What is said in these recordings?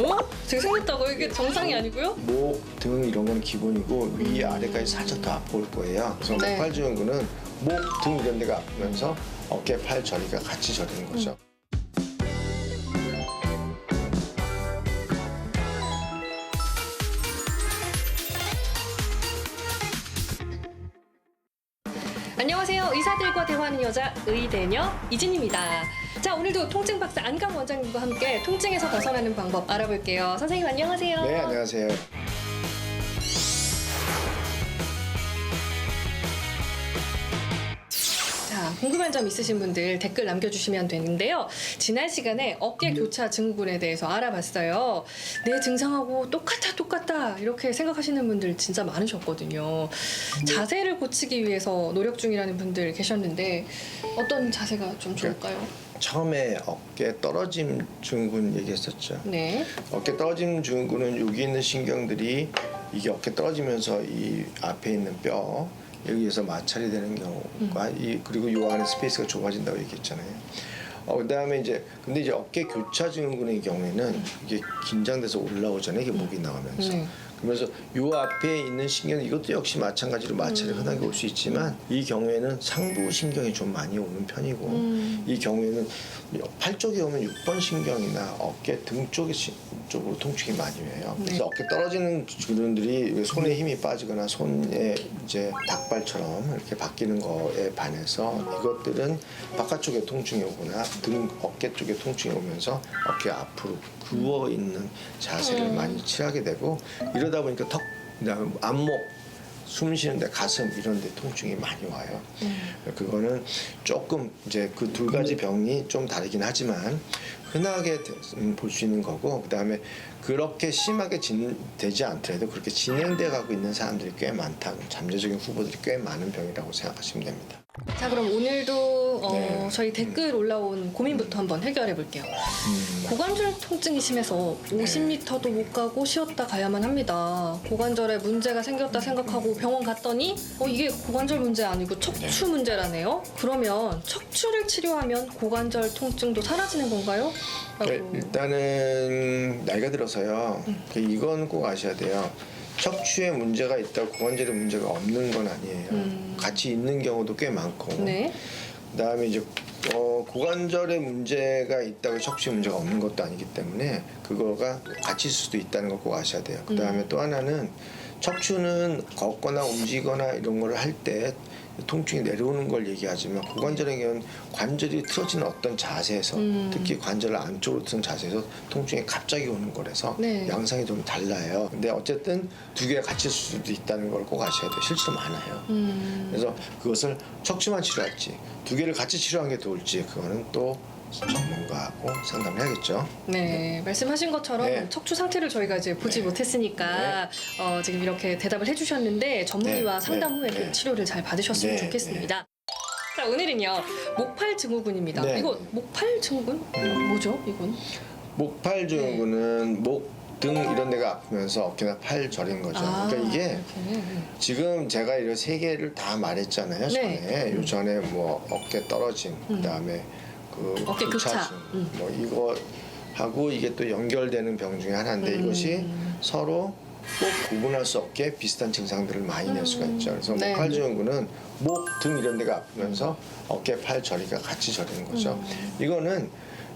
어? 제가 생겼다고요? 이게 정상이 아니고요? 목, 등 이런 건 기본이고 위, 아래까지 살짝 더 아파올 거예요. 그래서 네. 목팔증후군은 목, 등 이런 데가 아프면서 어깨, 팔 저리가 같이 저리는 거죠. 안녕하세요. 의사들과 대화하는 여자 의대녀 이진입니다. 자, 오늘도 통증 박사 안감 원장님과 함께 통증에서 벗어나는 방법 알아볼게요. 선생님 안녕하세요. 네, 안녕하세요. 자, 궁금한 점 있으신 분들 댓글 남겨주시면 되는데요. 지난 시간에 어깨 교차 증후군에 대해서 알아봤어요. 내 증상하고 똑같다 이렇게 생각하시는 분들 진짜 많으셨거든요. 자세를 고치기 위해서 노력 중이라는 분들 계셨는데 어떤 자세가 좀 좋을까요? 처음에 어깨 떨어짐 증후군 얘기했었죠. 네. 어깨 떨어짐 증후군은 여기 있는 신경들이 이게 어깨 떨어지면서 이 앞에 있는 뼈 여기에서 마찰이 되는 경우가 그리고 요 안에 스페이스가 좁아진다고 얘기했잖아요. 그다음에 근데 이제 어깨 교차 증후군의 경우에는 이게 긴장돼서 올라오잖아요. 이게 목이 나오면서. 그러면서 요 앞에 있는 신경 이것도 역시 마찬가지로 마찰이 흔하게 올 수 있지만 이 경우에는 상부 신경이 좀 많이 오는 편이고 이 경우에는 팔 쪽에 오면 6번 신경이나 어깨 등 쪽으로 통증이 많이 와요. 그래서 어깨 떨어지는 주근들이 손에 힘이 빠지거나 손에 이제 닭발처럼 이렇게 바뀌는 거에 반해서 이것들은 바깥쪽에 통증이 오거나 등 어깨 쪽에 통증이 오면서 어깨 앞으로 구워 있는 자세를 많이 취하게 되고 이러다 보니까 턱, 그다음에 안목, 숨 쉬는데 가슴 이런 데 통증이 많이 와요. 그거는 조금 이제 그 두 가지 병이 좀 다르긴 하지만 흔하게 볼 수 있는 거고 그다음에 그렇게 심하게 되지 않더라도 그렇게 진행돼 가고 있는 사람들이 꽤 많다. 잠재적인 후보들이 꽤 많은 병이라고 생각하시면 됩니다. 자, 그럼 오늘도 네. 저희 댓글 올라온 고민부터 한번 해결해 볼게요. 고관절 통증이 심해서 50m도 못 가고 쉬었다 가야만 합니다. 고관절에 문제가 생겼다 생각하고 병원 갔더니 이게 고관절 문제 아니고 척추 문제라네요. 그러면 척추를 치료하면 고관절 통증도 사라지는 건가요? 네, 일단은 나이가 들어서요. 이건 꼭 아셔야 돼요. 척추에 문제가 있다고 고관절에 문제가 없는 건 아니에요. 같이 있는 경우도 꽤 많고. 네. 그다음에 이제 고관절에 문제가 있다고 척추에 문제가 없는 것도 아니기 때문에 그거가 같이 있을 수도 있다는 걸 꼭 아셔야 돼요. 그다음에 또 하나는 척추는 걷거나 움직이거나 이런 걸 할 때 통증이 내려오는 걸 얘기하지만 고관절의 경우는 관절이 틀어지는 어떤 자세에서 특히 관절 안쪽으로 트는 자세에서 통증이 갑자기 오는 거라서 네. 양상이 좀 달라요. 근데 어쨌든 두 개가 같이 있을 수도 있다는 걸 꼭 아셔야 돼요. 실제로 많아요. 그래서 그것을 척추만 치료할지 두 개를 같이 치료하는 게 좋을지 그거는 또 전문가하고 상담을 해야겠죠. 네, 말씀하신 것처럼 네. 척추 상태를 저희가 이제 보지 못했으니까 지금 이렇게 대답을 해주셨는데 전문의와 네. 상담 후에 네. 그 치료를 잘 받으셨으면 네. 좋겠습니다. 자, 오늘은요 목팔 증후군입니다. 네. 이거 목팔 증후군? 뭐죠, 이건? 목팔 증후군은 목, 등 이런 데가 아프면서 어깨나 팔 저린 거죠. 그러니까 이게 이렇게. 지금 제가 이런 세 개를 다 말했잖아요. 전에 요 전에 뭐 어깨 떨어짐, 그다음에 그 어깨 교차. 뭐 이거 하고 이게 또 연결되는 병 중에 하나인데 이것이 서로 꼭 구분할 수 없게 비슷한 증상들을 많이 낼 수가 있죠. 그래서 네. 목팔 증후군은 목, 등 이런 데가 아프면서 어깨, 팔 저리가 같이 저리는 거죠. 이거는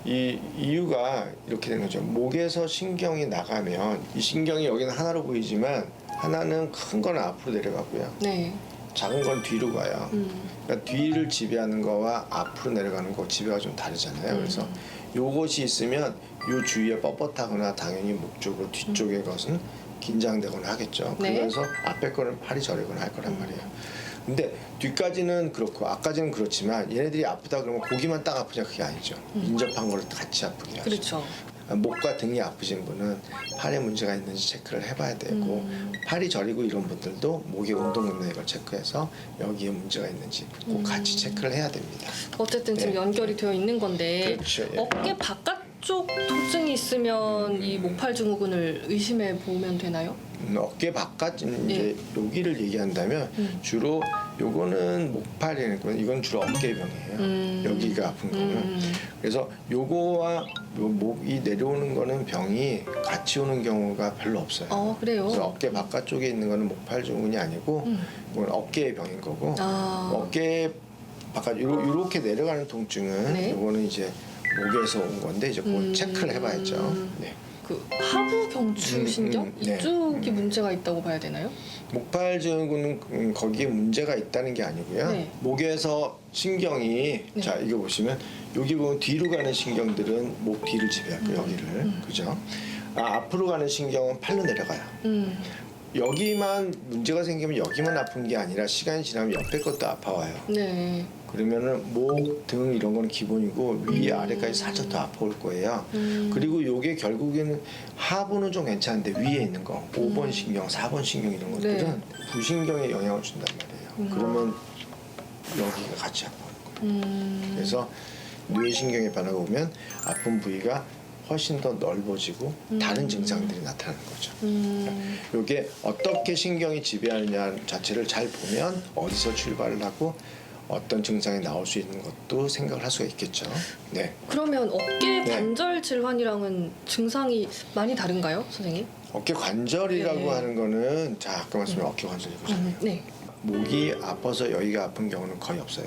이 이유가 이렇게 되는 거죠. 목에서 신경이 나가면 이 신경이 여기는 하나로 보이지만 하나는 큰 건 앞으로 내려가고요. 네. 작은 건 뒤로 가요. 그러니까 뒤를 지배하는 거와 앞으로 내려가는 거 지배가 좀 다르잖아요. 그래서 요것이 있으면 요 주위에 뻣뻣하거나 당연히 목 쪽으로 뒤쪽의 것은 긴장되거나 하겠죠. 네. 그러면서 앞에 거는 팔이 저리거나 할 거란 말이에요. 근데 뒤까지는 그렇고 앞까지는 그렇지만 얘네들이 아프다 그러면 고기만 딱 아프냐 그게 아니죠. 인접한 걸 같이 아프게 하죠. 그렇죠. 목과 등이 아프신 분은 팔에 문제가 있는지 체크를 해봐야 되고 팔이 저리고 이런 분들도 목의 운동 능력을 체크해서 여기에 문제가 있는지 꼭 같이 체크를 해야 됩니다. 어쨌든 지금 네. 연결이 되어 있는 건데 그렇죠. 예. 어깨 바깥 쪽 통증이 있으면 이 목팔 증후군을 의심해 보면 되나요? 어깨 바깥 이제 여기를 얘기한다면 주로 요거는 목팔이니까 이건 주로 어깨병이에요. 여기가 아픈 거는. 그래서 요거와 요 목이 내려오는 거는 병이 같이 오는 경우가 별로 없어요. 그래요? 그래서 어깨 바깥쪽에 있는 거는 목팔 증후군이 아니고 이건 어깨의 병인 거고 어깨 바깥 요렇게 내려가는 통증은 네. 요거는 이제 목에서 온 건데 이제 그걸 체크를 해봐야죠. 네. 그 하부 경추 신경 네. 이쪽이 문제가 있다고 봐야 되나요? 목팔 증후군은 거기에 문제가 있다는 게 아니고요. 네. 목에서 신경이 자 이거 보시면 여기 보면 뒤로 가는 신경들은 목 뒤를 지배하고 여기를 그죠? 앞으로 가는 신경은 팔로 내려가요. 여기만 문제가 생기면 여기만 아픈 게 아니라 시간이 지나면 옆에 것도 아파와요. 네. 그러면은 목, 등 이런 거는 기본이고 위 아래까지 살짝 더 아파올 거예요. 그리고 요게 결국에는 하부는 좀 괜찮은데 위에 있는 거 5번 신경, 4번 신경 이런 것들은 부신경에 영향을 준단 말이에요. 그러면 여기가 같이 아파오는 거예요. 그래서 뇌신경의 변화가 오면 아픈 부위가 훨씬 더 넓어지고 다른 증상들이 나타나는 거죠. 이게 어떻게 신경이 지배하느냐 자체를 잘 보면 어디서 출발을 하고 어떤 증상이 나올 수 있는 것도 생각을 할 수가 있겠죠. 네. 그러면 어깨 관절 질환이랑은 증상이 많이 다른가요, 선생님? 어깨 관절이라고 네. 하는 거는 자 아까 말씀드린 어깨 관절이거든요. 네. 목이 아파서 여기가 아픈 경우는 거의 없어요.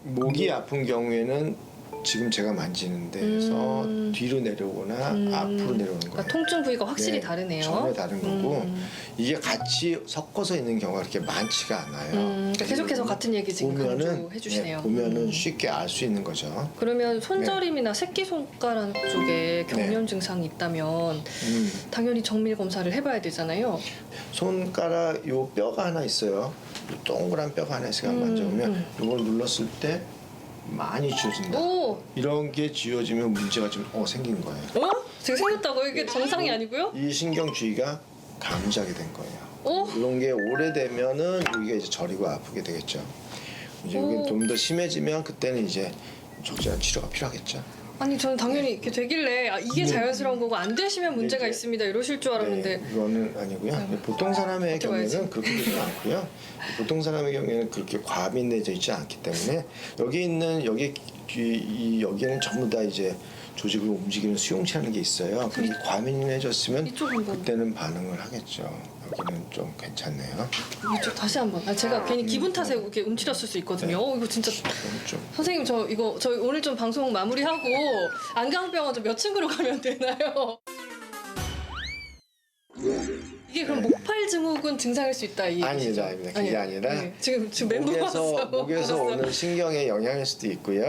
목이 아픈 경우에는 지금 제가 만지는 데서 뒤로 내려오거나 앞으로 내려오는 거예요. 그러니까 통증 부위가 확실히 다르네요. 전혀 다른 거고 이게 같이 섞어서 있는 경우가 그렇게 많지가 않아요. 그러니까 계속해서 같은 얘기 지금 강조해 주시네요. 보면은 쉽게 알 수 있는 거죠. 그러면 손저림이나 새끼손가락 쪽에 경련 증상이 있다면 당연히 정밀 검사를 해봐야 되잖아요. 손가락 요 뼈가 하나 있어요. 요 동그란 뼈가 하나 있어요. 만져보면 요걸 눌렀을 때 많이 쥐어진다. 이런 게 쥐어지면 문제가 좀 생긴 거예요. 지금 생겼다고요? 이게 정상이 아니고요? 이 신경 주위가 감지하게 된 거예요. 이런 게 오래되면은 여기가 이제 저리고 아프게 되겠죠. 이제 이게 좀 더 심해지면 그때는 이제 적절한 치료가 필요하겠죠. 아니 저는 당연히 이렇게 되길래 이게 자연스러운 거고 안 되시면 문제가 이제- 있습니다 이러실 줄 알았는데 이거는 아니고요. 보통 사람의 경우에는 그렇게 되지 않고요. 보통 사람의 경우에는 그렇게 과민해져 있지 않기 때문에 여기에는 전부 다 이제 조직을 움직이는 수용체라는 게 있어요. 그게 과민해졌으면 이쪽 한번. 그때는 반응을 하겠죠. 여기는 좀 괜찮네요. 이쪽 다시 한번. 제가 괜히 기분 탓에 이렇게 움츠렸을 수 있거든요. 이거 진짜 좀 선생님 저 오늘 좀 방송 마무리하고 안강병원 몇 층으로 가면 되나요? 이게 그럼 목팔 증후군 증상일 수 있다 이 얘기시죠? 아닙니다. 그게 아니라 네. 지금 멤버 목에서 오는 신경의 영향일 수도 있고요.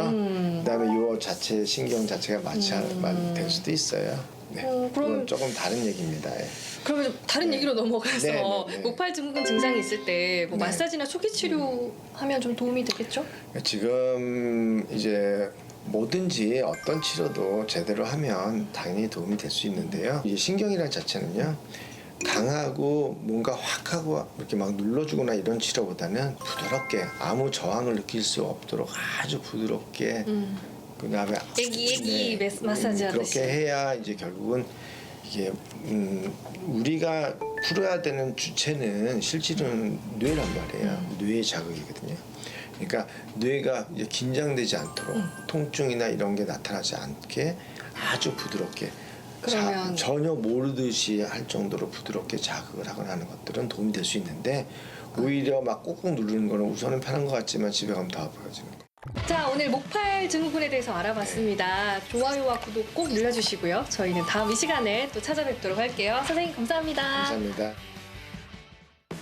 그다음에 요 자체 신경 자체가 마찰될 수도 있어요. 네. 그럼- 그건 조금 다른 얘기입니다. 예. 그러면 좀 다른 얘기로 넘어가서 네. 목팔 증후군 증상이 있을 때 뭐 네. 마사지나 초기 치료 하면 좀 도움이 되겠죠? 지금 이제 뭐든지 어떤 치료도 제대로 하면 당연히 도움이 될 수 있는데요. 이 신경이라는 자체는요. 강하고 뭔가 확 하고 이렇게 막 눌러주거나 이런 치료보다는 부드럽게 아무 저항을 느낄 수 없도록 아주 부드럽게 그다음에 애기 마사지 하듯이. 그렇게 해야 이제 결국은 이게 우리가 풀어야 되는 주체는 실질은 뇌란 말이에요. 뇌의 자극이거든요. 그러니까 뇌가 이제 긴장되지 않도록 통증이나 이런 게 나타나지 않게 아주 부드럽게 그러면- 전혀 모르듯이 할 정도로 부드럽게 자극을 하거나 하는 것들은 도움이 될 수 있는데 오히려 막 꾹꾹 누르는 거는 우선은 편한 것 같지만 집에 가면 더 아파지는 거예요. 자, 오늘 목팔 증후군에 대해서 알아봤습니다. 좋아요와 구독 꼭 눌러주시고요. 저희는 다음 이 시간에 또 찾아뵙도록 할게요. 선생님 감사합니다. 감사합니다.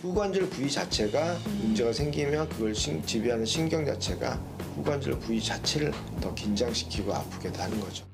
후관절 부위 자체가 문제가 생기면 그걸 지배하는 신경 자체가 후관절 부위 자체를 더 긴장시키고 아프게 하는 거죠.